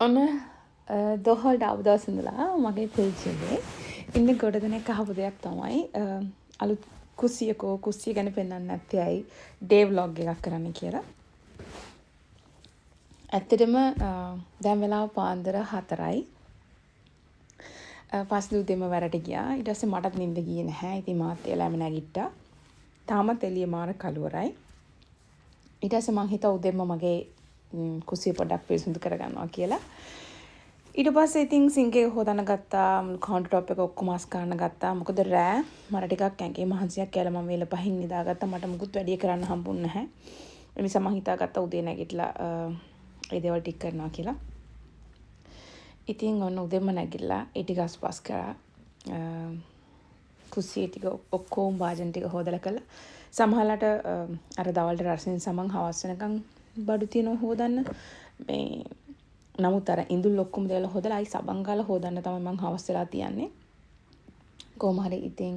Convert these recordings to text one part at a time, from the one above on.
ඔන්න දොහල්ට අවදවස් ඉඳලා මගේ පේජ් ඉන්න ගොඩ දෙනෙක් අහපු දෙයක් තමයි අලුත් කුස්සියකෝ කුස්සිය ගැන පෙන්වන්න නැත්තේ ඇයි ඩේ ව්ලොග් එකක් කරන්න කියලා. ඇත්තටම දැන් වෙලාව පාන්දර 4යි. පස්සේ උදේම වැඩට ගියා. ඊට පස්සේ මටත් නිින්ද ගියේ නැහැ. ඉතින් මාත් එලාම නැගිට්ටා. තාමත් එළිය මාර කළුවරයි. ඊට පස්සේ මං හිතුවා උදේම මගේ කුස්සිය පොඩ්ඩක් පිරිසිදු කරගන්නවා කියලා. ඊට පස්සේ ඉතින් සිංක් එක හොදන්න ගත්තා. කවුන්ටර් টොප් එක ඔක්කොම අස් කරන්න ගත්තා. මොකද රෑ මට ටිකක් ඇඟේ මහන්සියක් කියලා මම වේල පහින් නිදාගත්තා. මට මුකුත් වැඩි කරන්න හම්බුන්නේ නැහැ. ඒ නිසා මං හිතාගත්තා උදේ නැගිටලා ඒ දේවල් ටික කරනවා කියලා. ඉතින් ඔන්න උදේම නැගිටලා ඒ ටික අස්පස් කරා. කුස්සිය ටික ඔක්කොම වාජන ටික හොදලා කළා. සමහරලාට අර දවල්ට රසින් සමන් හවස් වෙනකන් බඩු තියනවා හොදන්න. මේ නමුත් අර ඉඳුල් ඔක්කොම දාලා හොදලා ආයි සබන් ගාලා හොදන්න තමයි මං හවස් වෙලා තියන්නේ. කොහොම හරි ඉතින්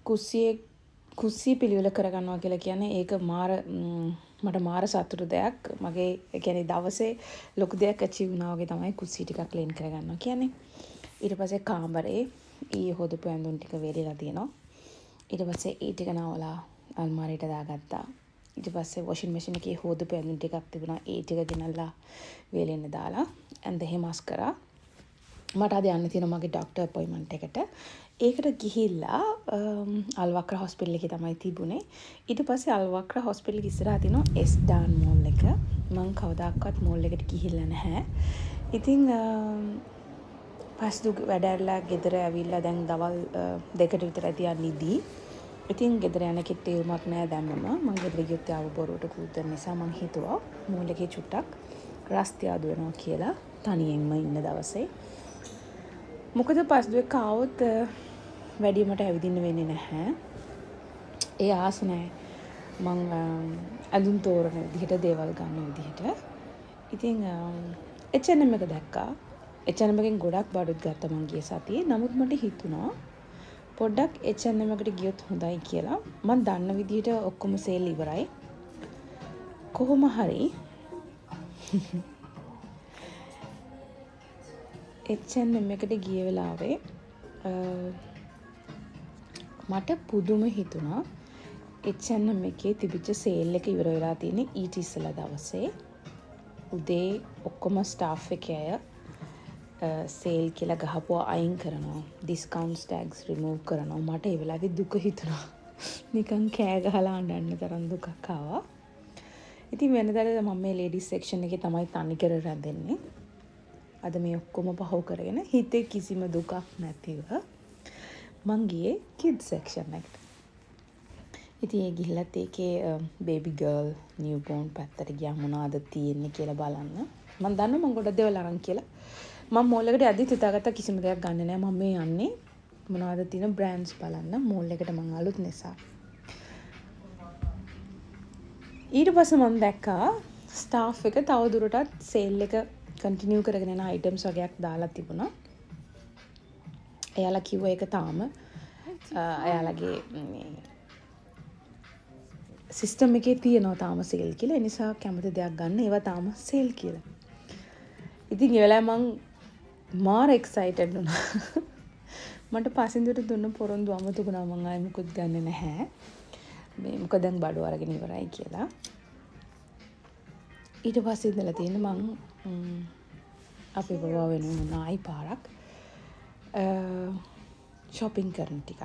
කුස්සිය පිළිවෙල කරගන්නවා කියලා කියන්නේ ඒක මට මාර සතුටු දෙයක්. මගේ ඒ කියන්නේ දවසේ ලොකු දෙයක් අචීව් වුණා වගේ තමයි කුස්සිය ටිකක් ක්ලීන් කරගන්නවා කියන්නේ. ඊට පස්සේ කාමරේ ඊයේ හොදපු ඇඳුම් ටික වේලිලා තියෙනවා. ඊට පස්සේ ඒ ටික නවලා අල්මාරියට දාගත්තා. ඊට පස්සේ වොෂින් මැෂින් එකේ හොදපු ඇඳුම් ටිකක් තිබුණා. ඒ ටික ගෙනල්ලා වේලෙන්න දාලා ඇඳ හිමස් කරා. මට අද යන්න තියෙනවා මගේ ඩොක්ටර් අපොයින්ට්මන්ට් එකට. ඒකට ගිහිල්ලා අල්වක්‍ර හොස්පිටල් එකේ තමයි තිබුණේ. ඊට පස්සේ අල්වක්‍ර හොස්පිටල් එක ඉස්සරහා තියෙනවා එස් ඩාන් මෝල් එක. මං කවදාකවත් මෝල් එකට ගිහිල්ලා නැහැ. ඉතින් පස්දු වැඩැරලා ගෙදර ඇවිල්ලා දැන් දවල් 2ට විතර ඇති යන්නේදී. ඉතින් ගෙදර යන කෙට්ටියුමක් නෑ දැම්මම. මං ගෙදර ගියොත් ආව බොරුවට කූතන නිසා මං හිතුවා මෝල් එකේ චුට්ටක් රස්තිය අඩු වෙනවා කියලා තනියෙන්ම ඉන්න දවසේ. මොකද පස්දුවෙක් ආවොත් වැඩියමට ඇවිදින්න වෙන්නේ නැහැ. ඒ ආස නැහැ. මං ඇඳුම් තෝරන විදිහට දේවල් ගන්න විදිහට. ඉතින් H&M එක දැක්කා. H&M එකෙන් ගොඩක් බඩුත් ගත්තා මං ගිය සතියේ. නමුත් මට හිතුණා පොඩ්ඩක් H&M එකට ගියොත් හොඳයි කියලා. මං දන්න විදිහට ඔක්කොම සේල් ඉවරයි. කොහොම හරි H&M එකට ගිය වෙලාවේ මට පුදුම හිතුණා H&M එකේ තිබිච්ච සේල් එක ඉවර වෙලා තියෙන්නේ ඊට ඉස්සෙල්ලා දවසේ. උදේ ඔක්කොම ස්ටාෆ් එකේ අය සේල් කියලා ගහපුවා අයින් කරනවා. ඩිස්කවුන්ට්ස් ටැග්ස් රිමූව් කරනවා. මට ඒ වෙලාවේ දුක හිතුණා. නිකන් කෑ ගහලා අඬන්න තරම් දුකක් ආවා. ඉතින් වෙනදාට මම මේ ලේඩිස් සෙක්ෂන් එකේ තමයි තනිකර රැඳෙන්නේ. අද මේ ඔක්කොම පහව කරගෙන හිතේ කිසිම දුකක් නැතිව මං ගියේ කිඩ්ස් සෙක්ෂන් එකට. ඉතින් ඒ ගිහිල්ලත් ඒකේ බේබි ගර්ල් නිව්බෝර්න් පැත්තට ගියා මොනවද තියෙන්නේ කියලා බලන්න. මං දන්නවා මං ගොඩක් දේවල් අරන් කියලා. මම මෝල් එකට යද්දිත් හිතාගත්තා කිසිම දෙයක් ගන්නෙ නෑ. මම මේ යන්නේ මොනවද තියෙන බ්‍රෑන්ඩ්ස් බලන්න. මෝල් එකට මං අලුත් නිසා. ඊට පස්සේ මම දැක්කා ස්ටාෆ් එක තව දුරටත් සේල් එක කන්ටිනියු කරගෙන යන අයිටම්ස් වගේක් දාලා තිබුණා. එයාලා කිව්වා ඒක තාම එයාලගේ සිස්ටම් එකේ තියෙනවා තාම සේල් කියලා. ඒ නිසා කැමති දෙයක් ගන්න ඒවා තාම සේල් කියලා. ඉතින් ඒ වෙලාවේ මං මාර එක්සයිටඩ් වුණා. මට පසින්දුවට දුන්න පොරොන්දු අමතක වුණා මං ආයෙ මුකුත් ගන්නෙ නැහැ. මේ මොකද දැන් බඩු අරගෙන ඉවරයි කියලා. ඊට පස්සේ ඉඳලා තියෙන මං අපේ බබා වෙනුවෙන් ආයි පාරක් shopping කරන ටිකක්.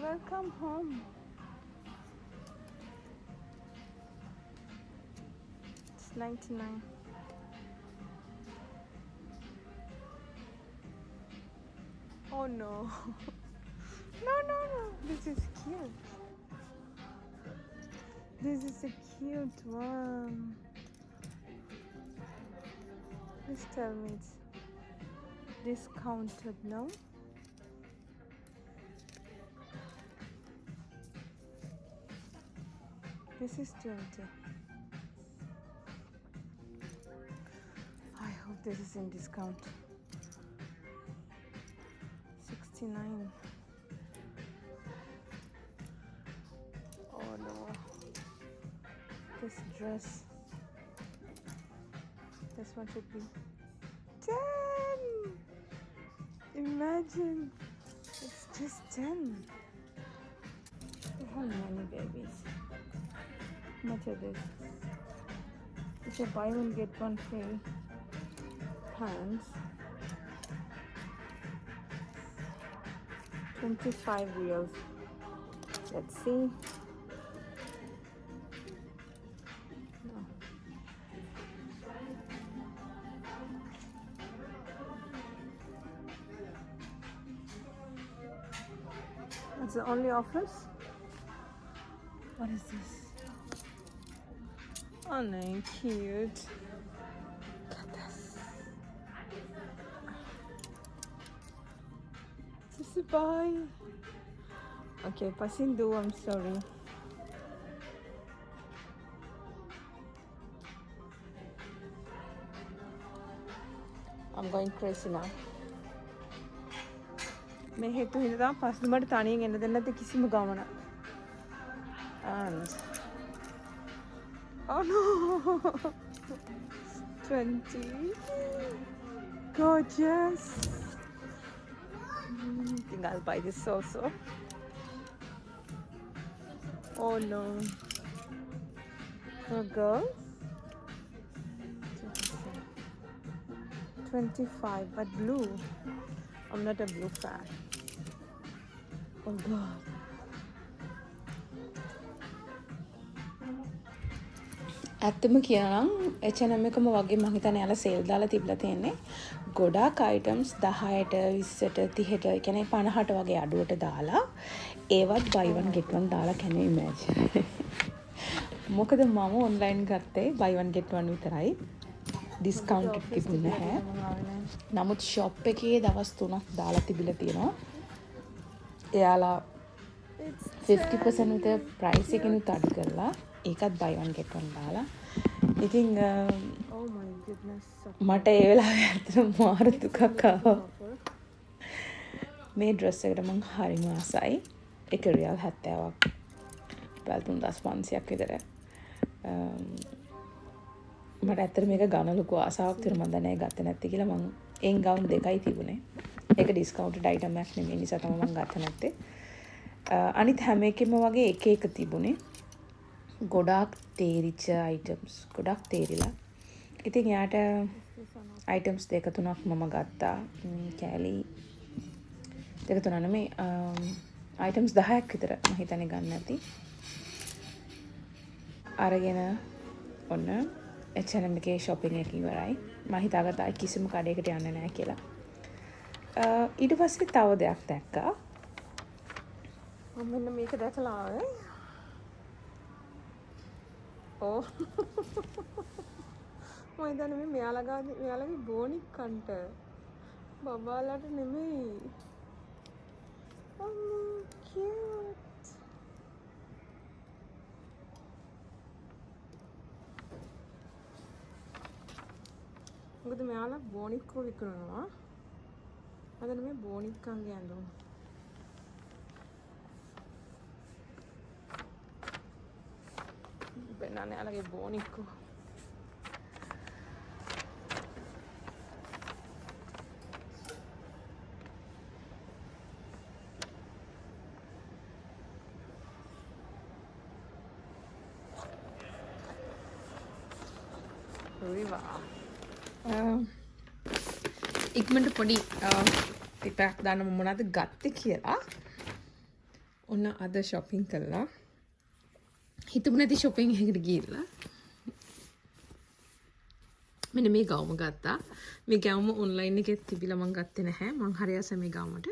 Welcome home. It's 99. Oh no. No. This is cute. This is a cute one. Please tell me it's discounted, no? This is 20. I hope this is in discount. 69. Oh no. this dress. This one should be 10. Imagine, it's just 10. How many babies? How much are this? It's a buy one get one free pants. 25 reals. Let's see. No. That's the only offers. What is this? Oh no, cute. Look at this. This is bye. Okay, passing do. I'm sorry. I'm going crazy now. मैं हेतु हिंदा पास number तानी है ना देना तो किसी मुकामना and oh no 20 gorgeous. I think I'll buy this also. Oh no, for girls 25 but blue. I'm not a blue fan. Oh god. ඇත්තම කියනනම් H&M එකම වගේ මම හිතන්නේ යාලා සේල් දාලා තිබ්ලා තියෙන්නේ. ගොඩාක් items 10ට 20ට 30ට කියන්නේ 50ට වගේ අඩුවට දාලා ඒවත් buy one get one දාලා can you imagine. මොකද මම online ගත්තේ buy one get one විතරයි. discount එක තිබුණේ නැහැ. නමුත් shop එකේ දවස් 3ක් දාලා තිබිලා තියෙනවා. එයාලා 50% විතර price එකකිනුත් අඩු කරලා ඒකත් buy one get one දාලා. ඉතින් oh my goodness මට ඒ වෙලාවේ ඇත්තටම මාර දුකක් ආවා. මේ dress එකට මම හරිම ආසයි. ඒක රියල් 70ක්. බැල් 3500ක් විතර. මට ඇත්තට මේක ගන්න ලොකු ආසාවක් තිබුණා. මම දැන් ඒක ගත්තේ නැත්තේ කියලා මම එන් ගවුන් දෙකයි තිබුණේ. ඒක discounted item එකක් නෙමෙයි නිසා තමයි මම ගත්තේ නැත්තේ. අනිත් හැම එකෙම වගේ එක එක තිබුණේ. ගොඩාක් තේරිච්ච items ගොඩාක් තේරිලා. ඉතින් යාට items දෙක තුනක් මම ගත්තා. කෑලි දෙක තුන නෙමෙයි items 10ක් විතර මම හිතන්නේ ගන්න නැති. අරගෙන ඔන්න H&M එකේ shopping එක ඉවරයි. මම හිතාගත්තා කිසිම කඩේකට යන්නේ නැහැ කියලා. ඊට පස්සේ තව දෙයක් දැක්කා. මම මෙන්න මේක දැකලා ආවේ. Oh. මම හිතන්නේ මේ මෙයාලගේ බෝනික් කන්ට බබාලට නෙමෙයි. Oh cute. මොකද මෙයාලා බෝනික්කෝ විකුණනවා. අද මේ බෝනික්කන්ගේ ඇඳුම්. Benane alage bonikku. Riva. ඉක්මනට පොඩි ටිපක් දාන්න මම මොනවද ගත්තේ කියලා. ඔන්න අද shopping කළා. හිතුව නැති shopping එකකට ගිහිල්ලා මෙන්න මේ ගවුම ගත්තා. මේ ගවුම online එකේ තිබිලා මම ගත්තේ නැහැ. මං හරි ආසයි මේ ගවුමට.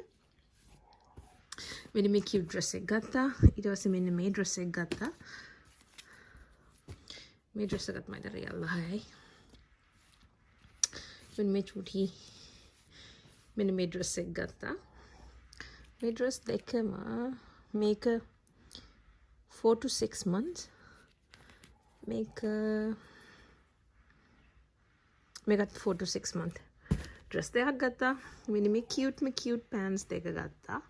මෙන්න මේ cute dress එක ගත්තා. ඊට පස්සේ මෙන්න මේ dress එක ගත්තා. මේ dress එකත් මම ඉතින් රියල් 10යි. මෙන්න මේ චූටි මෙන්න මේ dress එක ගත්තා. මේ dress දෙකම මේක 4 to 6 months. Make 4 to 6 month dress දෙකක් ගත්තා. මෙන්න මේ cute pants දෙක ගත්තා.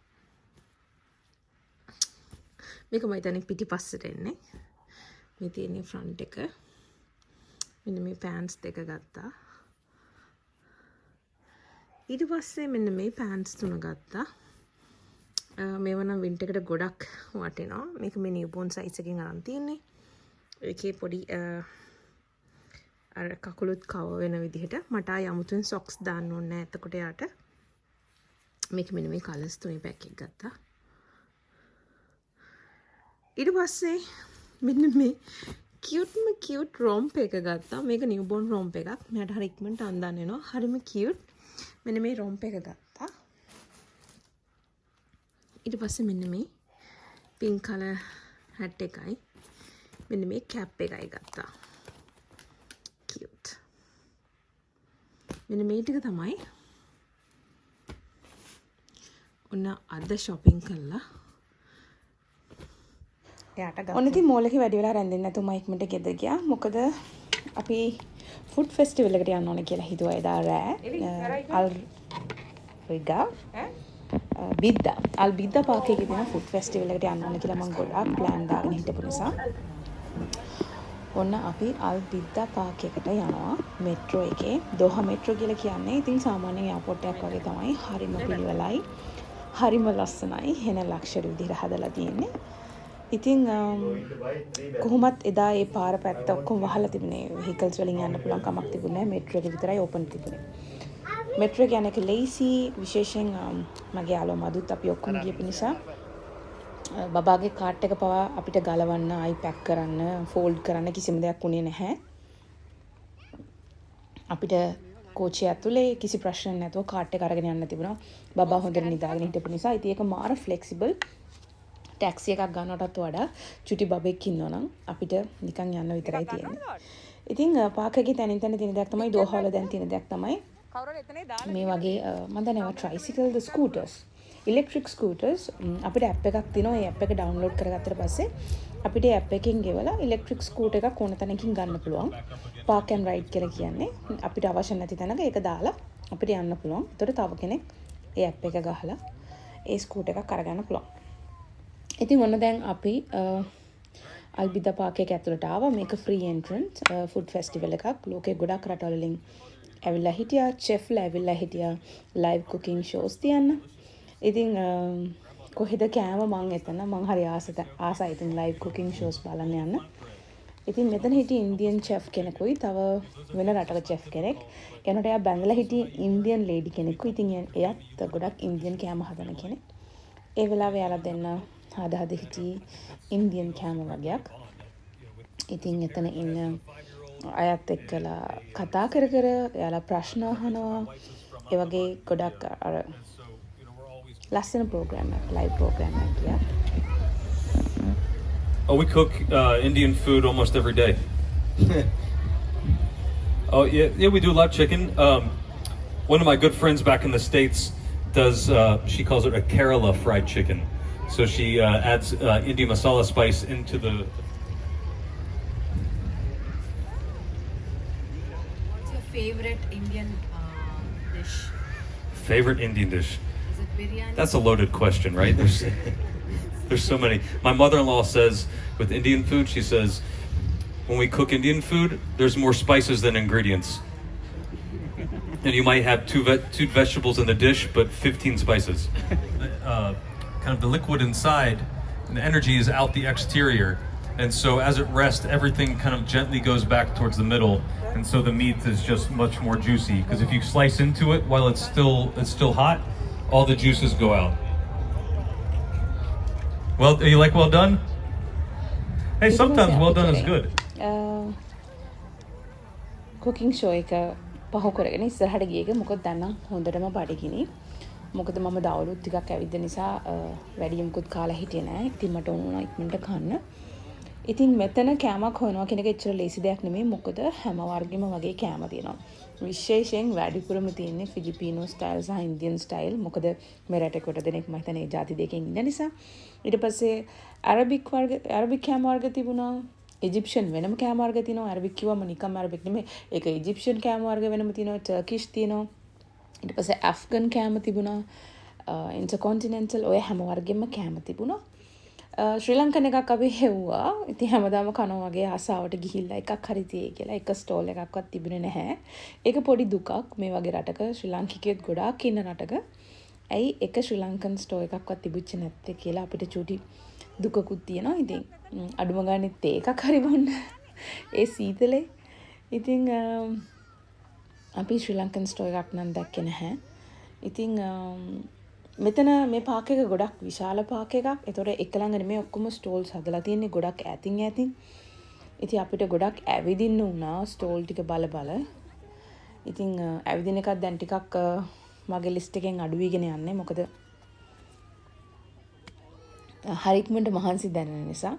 මේක මම හිතන්නේ පිටිපස්සට එන්නේ. මේ තියෙන්නේ ෆ්‍රන්ට් එක. මෙන්න මේ පෑන්ට්ස් දෙක ගත්තා. ඊට පස්සේ මෙන්න මේ පෑන්ට්ස් තුන ගත්තා. මේවා නම් වින්ටර් එකට ගොඩක් වටිනවා. මේක මේ නිව්බෝර්න් සයිස් එකකින් අරන් තියන්නේ. ඒකේ පොඩි අර කකුලුත් කව වෙන විදිහට මට ආය අමුතුවෙන් සොක්ස් දාන්න ඕනේ නැහැ. එතකොට යාට මේක මෙන්න මේ කලර්ස් තුනේ පැක් එක ගත්තා. ඊට පස්සේ මෙන්න මේ කියුට් රොම්ප් එක ගත්තා. මේක නිව්බෝර්න් රොම්ප් එකක්. මට හරි ඉක්මනට අඳන් එනවා. හරිම කියුට්. මෙන්න මේ රොම්ප් එක ගත්තා. ඊට පස්සේ මෙන්න මේ පින්ක් කලර් හැට් එකයි මෙන්න මේ කැප් එකයි ගත්තා. කියුට්. මෙන්න මේ ටික තමයි ඔන්න අද shopping කළා. ඔන්න ඉතින් මෝලකේ වැඩි වෙලා රැඳෙන්නේ නැතුව මම ඉක්මනට ගෙදර ගියා. මොකද අපි ෆුඩ් ෆෙස්ටිවල් එකට යන්න ඕනේ කියලා හිතුවා එදා රෑ. අල් බිද්දා පාක් එකේ තියෙන ෆුඩ් ෆෙස්ටිවල් එකට යන්න ඕනේ කියලා මම ගොඩාක් ප්ලෑන් දාගෙන හිටපු නිසා ඔන්න අපි අල් බිද්දා පාක් එකට යනවා මෙට්‍රෝ එකේ. දෝහා මෙට්‍රෝ කියලා කියන්නේ ඉතින් සාමාන්‍ය එයාපෝට් එකක් වගේ තමයි. හරිම පිළිවෙලයි. හරිම ලස්සනයි. හෙන ලක්ෂරි විදිහට හදලා තියෙන්නේ. ඉතින් කොහොමත් එදා ඒ පාර පැත්ත ඔක්කොම වහලා තිබුණේ. වෙහිකල්ස් වලින් යන්න පුළුවන් කමක් තිබුණේ නැහැ. මෙට්‍රෝ එක විතරයි ඕපන් තිබුණේ. මෙට්‍රෝ කියන්නේ එක ලේසි විශේෂයෙන් මගේ යාළුවා මදුත් අපි ඔක්කොම ගියපු නිසා බබාගේ කාට් එක පවා අපිට ගලවන්න, ආයි පැක් කරන්න, ෆෝල්ඩ් කරන්න කිසිම දෙයක් උනේ නැහැ. අපිට කෝච්චිය ඇතුලේ කිසි ප්‍රශ්නයක් නැතුව කාට් එක අරගෙන යන්න තිබුණා. බබා හොඳට නිදාගෙන හිටපු නිසා ඉතින් ඒක මාර ෆ්ලෙක්සිබල්. ටැක්සි එකක් ගන්නවටත් වඩා චුටි බබෙක් ඉන්නවනම් අපිට නිකන් යන්න විතරයි තියෙන්නේ. ඉතින් පාක් එකේ තනින් තන තියෙන දෙයක් තමයි දෝහා වල දැන් තියෙන දෙයක් තමයි මේ වගේ මම දන්නවා ට්‍රයිසිකල්ද ස්කූටර්ස්. ඉලෙක්ට්‍රික් ස්කූටර්ස් අපිට ඇප් එකක් තියෙනවා. ඒ ඇප් එක ඩවුන්ලෝඩ් කරගත්තට පස්සේ අපිට ඇප් එකකින් ගෙවලා ඉලෙක්ට්‍රික් ස්කූටර් එකක් ඕන තැනකින් ගන්න පුළුවන්. පාක් ඇන්ඩ් රයිඩ් කියලා කියන්නේ අපිට අවශ්‍ය නැති තැනක ඒක දාලා අපිට යන්න පුළුවන්. ඒතකොට තව කෙනෙක් ඒ ඇප් එක ගහලා ඒ ස්කූටර් එකක් අරගන්න පුළුවන්. ඉතින් ඔන්න දැන් අපි අල්බිදා පාක් එක ඇතුළට ආවා. මේක ෆ්‍රී එන්ට්‍රන්ස් ෆුඩ් ෆෙස්ටිවල් එකක්. ලෝකේ ගොඩක් රටවල් වලින් ඇවිල්ලා හිටියා. චෙෆ්ලා ඇවිල්ලා හිටියා. ලයිව් කුකින් ෂෝස් තියන්න. ඉතින් කොහෙද කෑම මං එතන මං හරි ආසයි ඉතින් ලයිව් කුකින් ෂෝස් බලන්න යන්න. ඉතින් මෙතන හිටිය ඉන්දියන් චෙෆ් කෙනෙකුයි තව වෙන රටක චෙෆ් කෙනෙක්. එනකොට එයා බැංගලා හිටිය ඉන්දියන් ලේඩි කෙනෙකුයි. ඉතින් එයාත් ගොඩක් ඉන්දියන් කෑම හදන කෙනෙක්. ඒ වෙලාවේ යාලා දෙන්න හද හිටියේ ඉන්දියන් කෑම වගේක්. ඉතින් එතන ඉන්න අයත් එක්කලා කතා කර කර එයාලා ප්‍රශ්න අහනවා. ඒ වගේ ගොඩක් අර ලස්සන ප්‍රෝග්‍රෑම් එකක්, ලයිව් ප්‍රෝග්‍රෑම් එකක් ගියා. Oh, we cook Indian food almost every day. Oh, yeah, we do a lot of chicken. One of my good friends back in the States does, she calls it a Kerala fried chicken. So she adds Indian masala spice into the... What's your favorite Indian dish? Favorite Indian dish? Is it biryani? That's a loaded question, right? There's so many. My mother-in-law says with Indian food, she says, when we cook Indian food, there's more spices than ingredients. And you might have two vegetables in the dish, but 15 spices. Kind of the liquid inside, and the energy is out the exterior. And so as it rests, everything kind of gently goes back towards the middle. And so the meat is just much more juicy. Because if you slice into it while it's still hot, all the juices go out. Well, you like well done? Hey, sometimes well done is good. Cooking show එක පහු කරගෙන ඉස්සරහට ගියේක මොකද දැන් නම් හොඳටම බඩගිනි. මොකද මම දවල්ුත් ටිකක් ඇවිද්ද නිසා වැඩියමුකුත් කාලා හිටියේ නෑ. ඉතින් මට ඕන වුණා ඉක්මනට කන්න. ඉතින් මෙතන කෑමක් හොයනවා කියන එක එච්චර ලේසි දෙයක් නෙමෙයි. මොකද හැම වර්ගෙම වගේ කෑම තියෙනවා. විශේෂයෙන් වැඩිපුරම තියෙන්නේ ෆිලිපිනෝ ස්ටයිල් සහ ඉන්දියන් ස්ටයිල්. මොකද මේ රටේ කොට දෙනෙක් මම හිතන්නේ ඒ ಜಾති දෙකෙන් ඉන්න නිසා. ඊට පස්සේ අරබික් කෑම වර්ග තිබුණා. ඉජිප්ෂියන් වෙනම කෑම වර්ග තියෙනවා. අරබික් කිව්වම නිකම් අරබික් නෙමෙයි. ඒක ඉජිප්ෂියන් කෑම වර්ග වෙනම තියෙනවා. ටර්කිෂ් තියෙනවා. ඊට පස්සේ ඇෆ්ගන් කෑම තිබුණා. ඉන්ටර්කොන්ටිනෙන්ටල් ඔය හැම වර්ගෙම කෑම තිබුණා. ශ්‍රී ලංකන් එකක් අපි හෙව්වා. ඉතින් හැමදාම කනවා වගේ ආසාවට ගිහිල්ලා එකක් හරි තියේ කියලා එක ස්ටෝල් එකක්වත් තිබුණේ නැහැ. ඒක පොඩි දුකක් මේ වගේ රටක ශ්‍රී ලාංකිකයොත් ගොඩාක් ඉන්න රටක. ඇයි එක ශ්‍රී ලංකන් ස්ටෝ එකක්වත් තිබුච්ච නැත්තේ කියලා අපිට චූටි දුකකුත් තියෙනවා. ඉතින් අඩුම ගානේ තේ එකක් හරි බොන්න ඒ සීතලේ. ඉතින් අපි ශ්‍රී ලංකන් ස්ටෝ එකක් නම් දැක්කේ නැහැ. ඉතින් මෙතන මේ පාක් එක ගොඩක් විශාල පාක් එකක්. ඒතොර එක ළඟ නෙමෙයි ඔක්කොම ස්ටෝල්ස් හදලා තියෙන්නේ ගොඩක් ඈතින්. ඉතින් අපිට ගොඩක් ඇවිදින්න වුණා ස්ටෝල් ටික බල බල. ඉතින් ඇවිදින එකක් දැන් ටිකක් මගේ ලිස්ට් එකෙන් අඩු වීගෙන යන්නේ. මොකද හරික්මන්ට මහන්සි දැනෙන නිසා.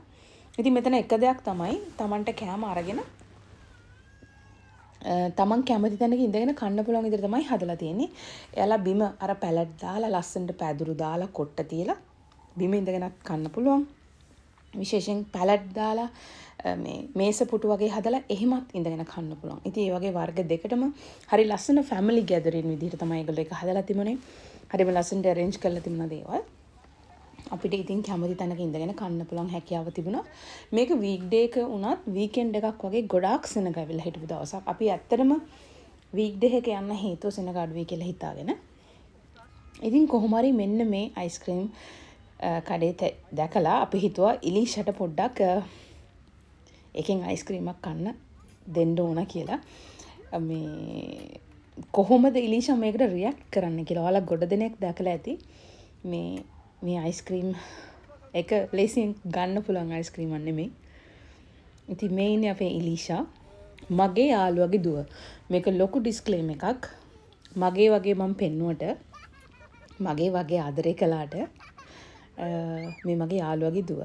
ඉතින් මෙතන එක දෙයක් තමයි Tamanට කෑම අරගෙන තමන් කැමති තැනක ඉඳගෙන කන්න පුළුවන් විදිහට තමයි හදලා තියෙන්නේ. එයාලා බිම අර පැලට් දාලා ලස්සනට පැදුරු දාලා කොට්ට තියලා බිම ඉඳගෙනත් කන්න පුළුවන්. විශේෂයෙන් පැලට් දාලා මේ මේස පුටු වගේ හදලා එහෙමත් ඉඳගෙන කන්න පුළුවන්. ඉතින් මේ වගේ වර්ග දෙකටම හරි ලස්සන ෆැමිලි ගැදරින් විදිහට තමයි ඒගොල්ලෝ එක හදලා තිබුණේ. හරිම ලස්සනට arrange කරලා තිබුණ දේවල්. අපිට ඉතින් කැමති තැනක ඉඳගෙන කන්න පුළුවන් හැකියාව තිබුණා. මේක වීක්ඩේ එක වුණත් වීකෙන්ඩ් එකක් වගේ ගොඩාක් සෙනග ඇවිල්ලා හිටපු දවසක්. අපි ඇත්තටම වීක්ඩේ එක යන්න හේතුව සෙනග අඩුයි කියලා හිතාගෙන. ඉතින් කොහොම හරි මෙන්න මේ අයිස්ක්‍රීම් කඩේ දැකලා අපි හිතුවා ඉලීෂට පොඩ්ඩක් එකෙන් අයිස්ක්‍රීමක් කන්න දෙන්න ඕන කියලා. මේ කොහොමද ඉලීෂා මේකට රියැක්ට් කරන්න කියලා ඔයාලා ගොඩ දෙනෙක් දැකලා ඇති. මේ අයිස්ක්‍රීම් එක ලේසියෙන් ගන්න පුළුවන් අයිස්ක්‍රීම් නෙමෙයි. ඉතින් මේ ඉන්නේ අපේ ඉලීෂා. මගේ යාළුවගේ දුව. මේක ලොකු ඩිස්ක්ලේම් එකක්. මගේ වගේ මම පෙන්නුවට මගේ වගේ ආදරේ කළාට මේ මගේ යාළුවගේ දුව.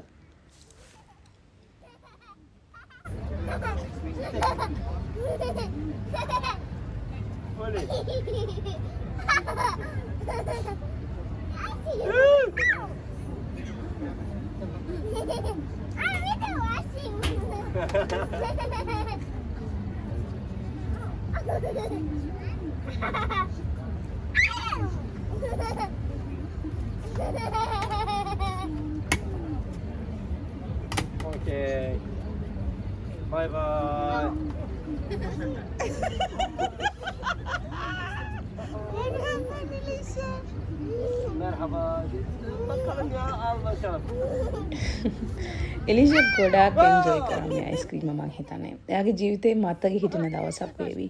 Okay. Bye bye. مرحبا. بكرة الله شرف. එලිෂා ගොඩාක් එන්ජොයි කරන්නේ අයිස්ක්‍රීම මම හිතන්නේ. එයාගේ ජීවිතේ මතක හිටින දවසක් වේවි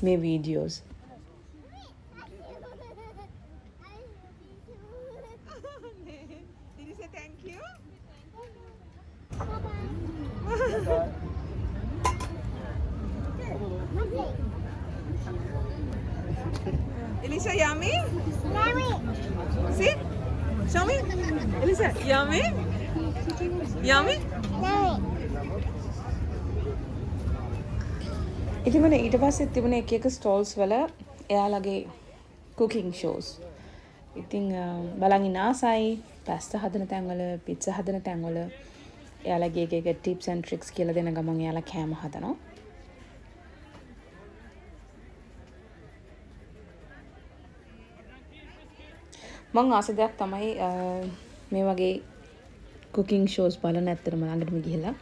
මේ videos. Elisa, yummy? Yummy. See? Show me. Elisa, yummy? Yummy? ඉතින් මම ඊට පස්සේ තිබුණ එක ස්ටෝල්ස් වල එයාලගේ කුකින් ෂෝස්. ඉතින් බලන් ඉන්න ආසයි පාස්තා හදන තැන්වල, පිට්සා හදන තැන්වල එයාලගේ එක ටිප්ස් ඇන්ඩ් ට්‍රික්ස් කියලා දෙන ගමන් එයාලා කෑම හදනවා. මං ආස දෙයක් තමයි මේ වගේ කුකින් ෂෝස් බලන්න ඇත්තටම ළඟටම ගිහිල්ලා.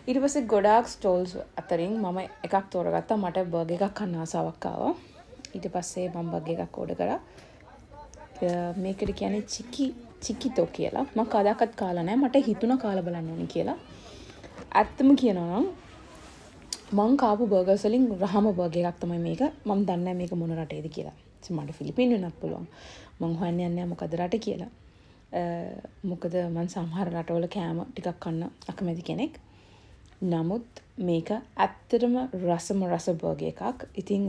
ඊට පස්සේ ගොඩාක් ස්ටෝල්ස් අතරින් මම එකක් තෝරගත්තා. මට බර්ගර් එකක් කන්න ආසාවක් ආවා. ඊට පස්සේ මම බර්ගර් එකක් ඕඩර් කරා. මේකට කියන්නේ චිකිතෝ කියලා. මම කවදාකවත් කාලා නැහැ. මට හිතුණා කාලා බලන්න ඕනි කියලා. ඇත්තම කියනවා නම් මං කාපු බර්ගර්ස් වලින් රහම බර්ගර් එකක් තමයි මේක. මම දන්නේ නැහැ මේක මොන රටේද කියලා. මට ෆිලිපින් වෙන්නත් පුළුවන්. මං හොයන්න යන්නේ මොකද රට කියලා. මොකද මං සමහර රටවල කෑම ටිකක් කන්න අකමැති කෙනෙක්. නමුත් මේක ඇත්තටම රස බර්ගර් එකක්. ඉතින්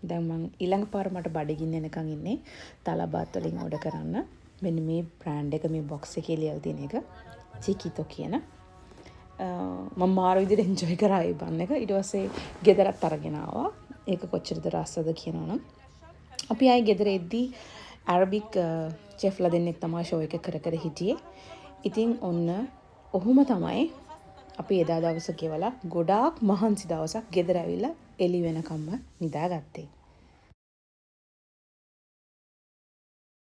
දැන් මං ඊළඟ පාර මට බඩගින්න එනකන් ඉන්නේ තලබාත් වලින් ඕඩර් කරන්න. මෙන්න මේ බ්‍රෑන්ඩ් එක මේ බොක්ස් එකේ ලියලා තියෙන එක චිකිතෝ කියන. මම මාරු විදිහට එන්ජොයි කරා ඒ බන් එක. ඊට පස්සේ ගෙදරත් අරගෙන ආවා. ඒක කොච්චරද රසද කියනවනම් අපි ආයේ ගෙදර එද්දී අරබික් චෙෆ්ලා දෙන්නෙක් තමයි ෂෝ එක කර හිටියේ. ඉතින් ඔන්න ඔහොම තමයි අපි එදා දවස ගෙවලා ගොඩාක් මහන්සි දවසක් ගෙදර ඇවිල්ලා එළි වෙනකම්ම නිදාගත්තේ.